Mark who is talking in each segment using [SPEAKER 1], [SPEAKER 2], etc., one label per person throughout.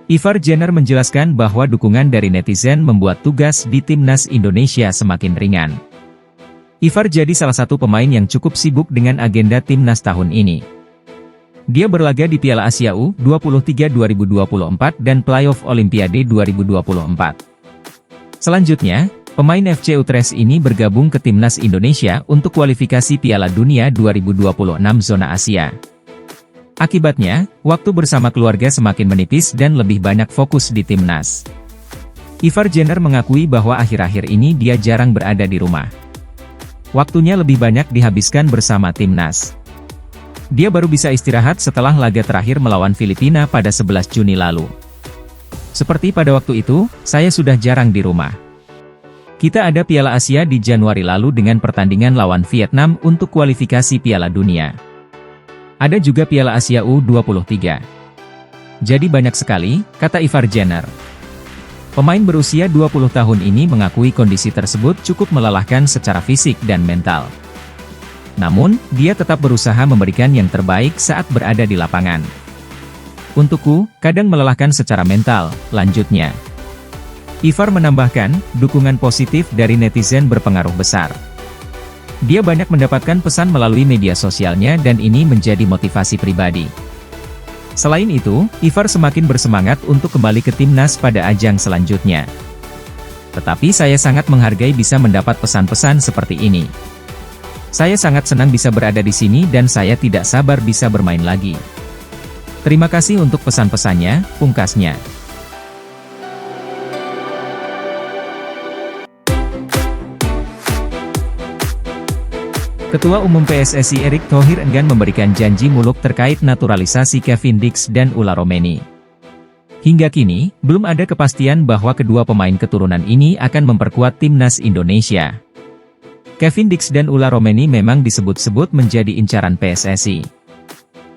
[SPEAKER 1] Ivar Jenner menjelaskan bahwa dukungan dari netizen membuat tugas di timnas Indonesia semakin ringan. Ivar jadi salah satu pemain yang cukup sibuk dengan agenda timnas tahun ini. Dia berlaga di Piala Asia U23 2024 dan Playoff Olimpiade 2024. Selanjutnya, pemain FC Utrecht ini bergabung ke timnas Indonesia untuk kualifikasi Piala Dunia 2026 zona Asia. Akibatnya, waktu bersama keluarga semakin menipis dan lebih banyak fokus di timnas. Ivar Jenner mengakui bahwa akhir-akhir ini dia jarang berada di rumah. Waktunya lebih banyak dihabiskan bersama timnas. Dia baru bisa istirahat setelah laga terakhir melawan Filipina pada 11 Juni lalu. Seperti pada waktu itu, saya sudah jarang di rumah. Kita ada Piala Asia di Januari lalu dengan pertandingan lawan Vietnam untuk kualifikasi Piala Dunia. Ada juga Piala Asia U23. Jadi banyak sekali, kata Ivar Jenner. Pemain berusia 20 tahun ini mengakui kondisi tersebut cukup melelahkan secara fisik dan mental. Namun, dia tetap berusaha memberikan yang terbaik saat berada di lapangan. Untukku, kadang melelahkan secara mental, lanjutnya. Ivar menambahkan, dukungan positif dari netizen berpengaruh besar. Dia banyak mendapatkan pesan melalui media sosialnya dan ini menjadi motivasi pribadi. Selain itu, Ivar semakin bersemangat untuk kembali ke timnas pada ajang selanjutnya. Tetapi saya sangat menghargai bisa mendapat pesan-pesan seperti ini. Saya sangat senang bisa berada di sini dan saya tidak sabar bisa bermain lagi. Terima kasih untuk pesan-pesannya, pungkasnya. Ketua Umum PSSI Erick Thohir enggan memberikan janji muluk terkait naturalisasi Kevin Dix dan Ulla Romeni. Hingga kini, belum ada kepastian bahwa kedua pemain keturunan ini akan memperkuat timnas Indonesia. Kevin Dix dan Ulla Romeni memang disebut-sebut menjadi incaran PSSI.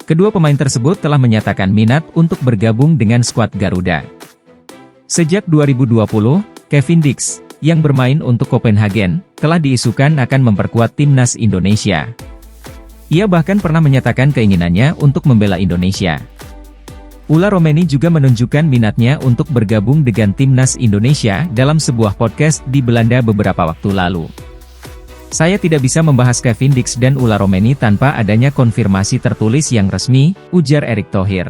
[SPEAKER 1] Kedua pemain tersebut telah menyatakan minat untuk bergabung dengan skuad Garuda. Sejak 2020, Kevin Dix, yang bermain untuk Copenhagen, telah diisukan akan memperkuat timnas Indonesia. Ia bahkan pernah menyatakan keinginannya untuk membela Indonesia. Ulla Romeni juga menunjukkan minatnya untuk bergabung dengan timnas Indonesia dalam sebuah podcast di Belanda beberapa waktu lalu. Saya tidak bisa membahas Kevin Dix dan Ulla Romeni tanpa adanya konfirmasi tertulis yang resmi, ujar Erick Thohir.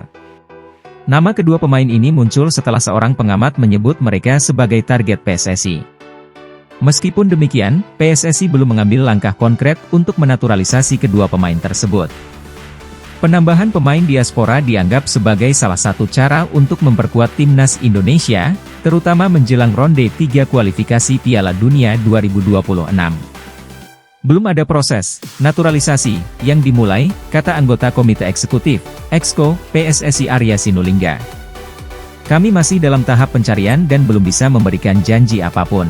[SPEAKER 1] Nama kedua pemain ini muncul setelah seorang pengamat menyebut mereka sebagai target PSSI. Meskipun demikian, PSSI belum mengambil langkah konkret untuk menaturalisasi kedua pemain tersebut. Penambahan pemain diaspora dianggap sebagai salah satu cara untuk memperkuat timnas Indonesia, terutama menjelang ronde 3 kualifikasi Piala Dunia 2026. Belum ada proses naturalisasi yang dimulai, kata anggota Komite Eksekutif, Exco, PSSI Arya Sinulinga. Kami masih dalam tahap pencarian dan belum bisa memberikan janji apapun.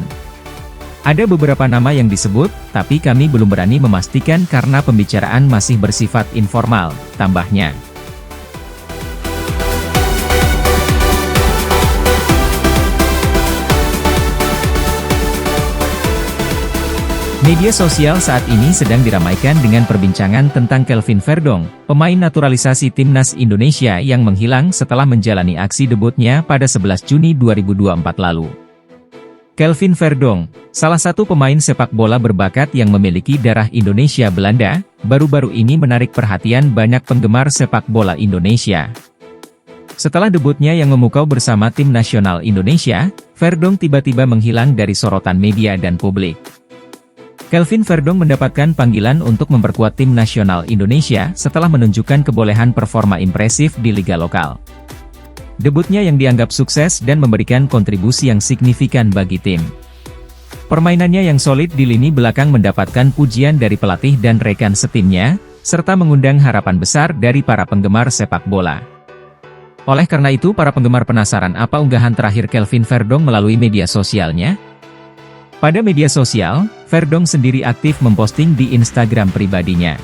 [SPEAKER 1] Ada beberapa nama yang disebut, tapi kami belum berani memastikan karena pembicaraan masih bersifat informal, tambahnya. Media sosial saat ini sedang diramaikan dengan perbincangan tentang Kelvin Verdong, pemain naturalisasi timnas Indonesia yang menghilang setelah menjalani aksi debutnya pada 11 Juni 2024 lalu. Kelvin Verdong, salah satu pemain sepak bola berbakat yang memiliki darah Indonesia Belanda, baru-baru ini menarik perhatian banyak penggemar sepak bola Indonesia. Setelah debutnya yang memukau bersama tim nasional Indonesia, Verdong tiba-tiba menghilang dari sorotan media dan publik. Kelvin Verdong mendapatkan panggilan untuk memperkuat tim nasional Indonesia setelah menunjukkan kebolehan performa impresif di liga lokal. Debutnya yang dianggap sukses dan memberikan kontribusi yang signifikan bagi tim. Permainannya yang solid di lini belakang mendapatkan pujian dari pelatih dan rekan setimnya, serta mengundang harapan besar dari para penggemar sepak bola. Oleh karena itu para penggemar penasaran apa unggahan terakhir Kelvin Verdong melalui media sosialnya? Pada media sosial, Verdong sendiri aktif memposting di Instagram pribadinya.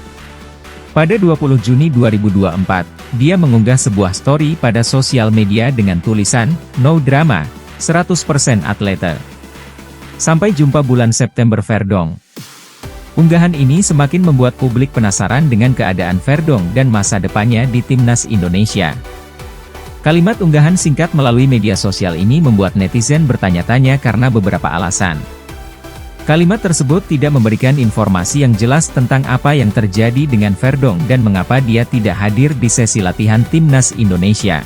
[SPEAKER 1] Pada 20 Juni 2024, dia mengunggah sebuah story pada sosial media dengan tulisan, "No drama, 100% atlete. Sampai jumpa bulan September Verdong." Unggahan ini semakin membuat publik penasaran dengan keadaan Verdong dan masa depannya di timnas Indonesia. Kalimat unggahan singkat melalui media sosial ini membuat netizen bertanya-tanya karena beberapa alasan. Kalimat tersebut tidak memberikan informasi yang jelas tentang apa yang terjadi dengan Verdonk dan mengapa dia tidak hadir di sesi latihan timnas Indonesia.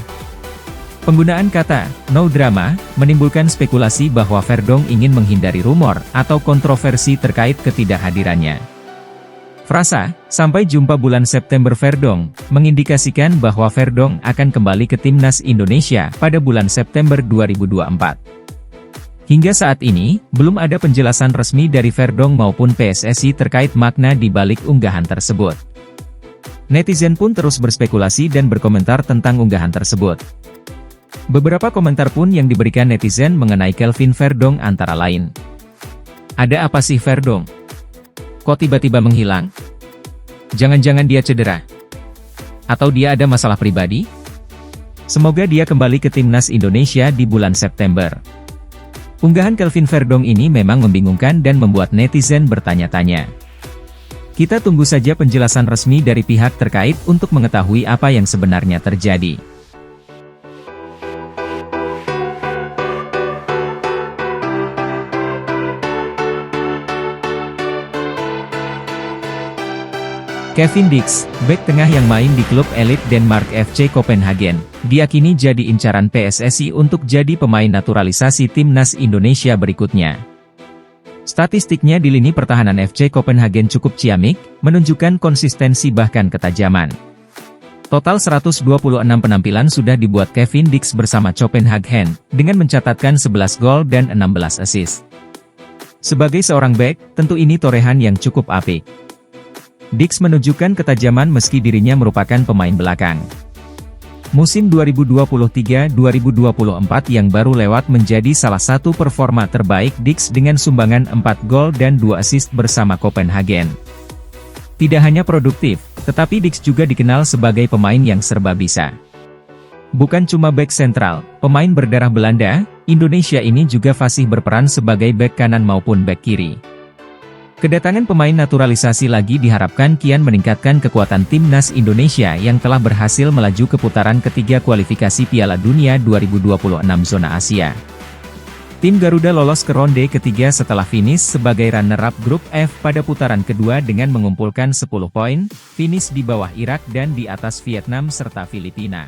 [SPEAKER 1] Penggunaan kata "no drama" menimbulkan spekulasi bahwa Verdonk ingin menghindari rumor atau kontroversi terkait ketidakhadirannya. Frasa "sampai jumpa bulan September Verdonk" mengindikasikan bahwa Verdonk akan kembali ke timnas Indonesia pada bulan September 2024. Hingga saat ini, belum ada penjelasan resmi dari Verdonk maupun PSSI terkait makna di balik unggahan tersebut. Netizen pun terus berspekulasi dan berkomentar tentang unggahan tersebut. Beberapa komentar pun yang diberikan netizen mengenai Kelvin Verdonk antara lain. Ada apa sih Verdonk? Kok tiba-tiba menghilang? Jangan-jangan dia cedera? Atau dia ada masalah pribadi? Semoga dia kembali ke timnas Indonesia di bulan September. Unggahan Kelvin Verdonk ini memang membingungkan dan membuat netizen bertanya-tanya. Kita tunggu saja penjelasan resmi dari pihak terkait untuk mengetahui apa yang sebenarnya terjadi. Kevin Dix, bek tengah yang main di klub elit Denmark FC Copenhagen, diakini jadi incaran PSSI untuk jadi pemain naturalisasi timnas Indonesia berikutnya. Statistiknya di lini pertahanan FC Copenhagen cukup ciamik, menunjukkan konsistensi bahkan ketajaman. Total 126 penampilan sudah dibuat Kevin Dix bersama Copenhagen, dengan mencatatkan 11 gol dan 16 assist. Sebagai seorang bek, tentu ini torehan yang cukup apik. Dix menunjukkan ketajaman meski dirinya merupakan pemain belakang. Musim 2023-2024 yang baru lewat menjadi salah satu performa terbaik Dix dengan sumbangan 4 gol dan 2 assist bersama Copenhagen. Tidak hanya produktif, tetapi Dix juga dikenal sebagai pemain yang serba bisa. Bukan cuma bek sentral, pemain berdarah Belanda, Indonesia ini juga fasih berperan sebagai bek kanan maupun bek kiri. Kedatangan pemain naturalisasi lagi diharapkan kian meningkatkan kekuatan timnas Indonesia yang telah berhasil melaju ke putaran ketiga kualifikasi Piala Dunia 2026 zona Asia. Tim Garuda lolos ke ronde ketiga setelah finish sebagai runner-up grup F pada putaran kedua dengan mengumpulkan 10 poin, finish di bawah Irak dan di atas Vietnam serta Filipina.